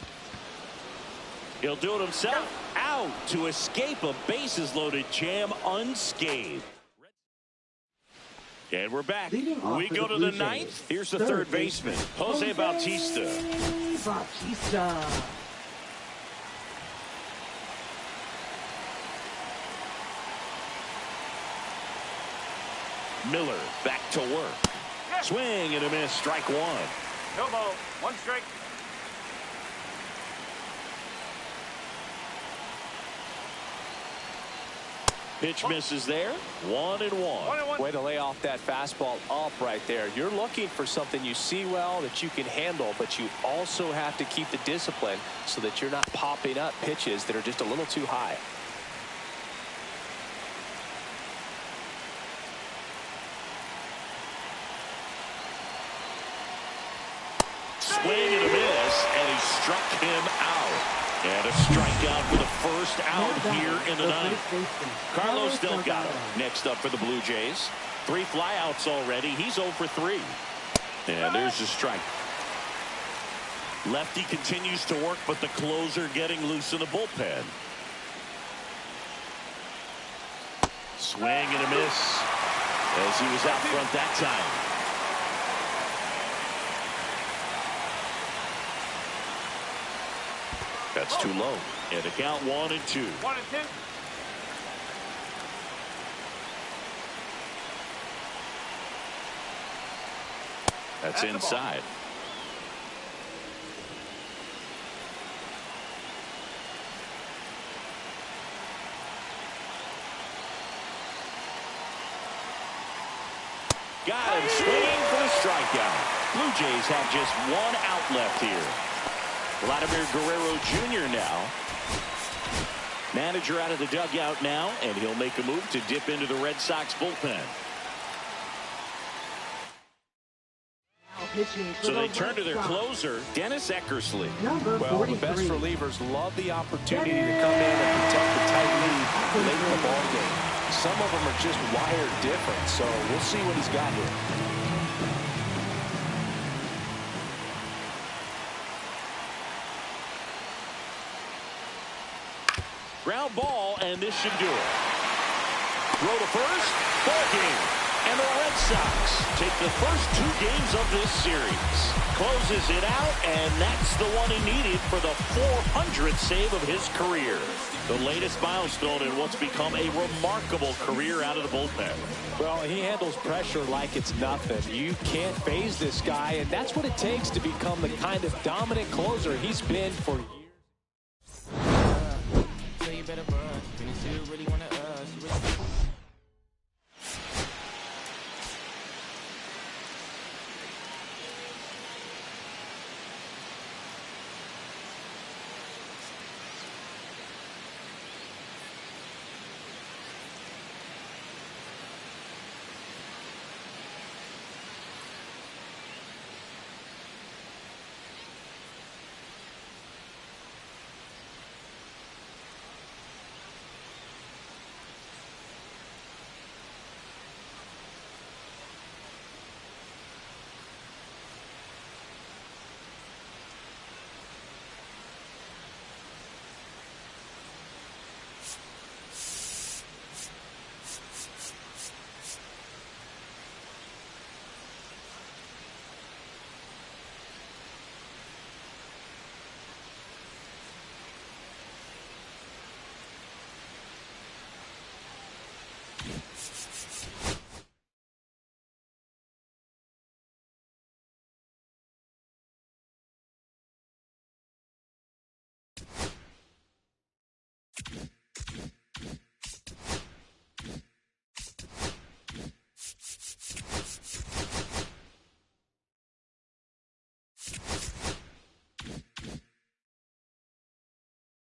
He'll do it himself. Out to escape a bases loaded jam unscathed. And we're back. We go to the 9th. Here's the third baseman, Jose Bautista. Miller back to work. Swing and a miss. Strike 1. No ball. 1 strike. Pitch misses there. 1-1. Way to lay off that fastball up right there. You're looking for something you see well that you can handle, but you also have to keep the discipline so that you're not popping up pitches that are just a little too high. Swing and a miss, and he struck him out. And a strikeout for the first out here in the 9th. Carlos Delgado next up for the Blue Jays. 3 flyouts already. He's 0 for 3. And there's a strike. Lefty continues to work, but the closer getting loose in the bullpen. Swing and a miss as he was out front that time. That's too low. And a count 1-2. 1-2. That's inside. Got him swinging for the strikeout. Blue Jays have just 1 out left here. Vladimir Guerrero Jr. now. Manager out of the dugout now, and he'll make a move to dip into the Red Sox bullpen. So they turn to their closer, Dennis Eckersley. Well, the best relievers love the opportunity to come in and protect the tight lead late in the ball game. Some of them are just wired different, so we'll see what he's got here. Ground ball, and this should do it. Throw to first, ball game. And the Red Sox take the first 2 games of this series. Closes it out, and that's the one he needed for the 400th save of his career. The latest milestone in what's become a remarkable career out of the bullpen. Well, he handles pressure like it's nothing. You can't phase this guy, and that's what it takes to become the kind of dominant closer he's been for years. 1.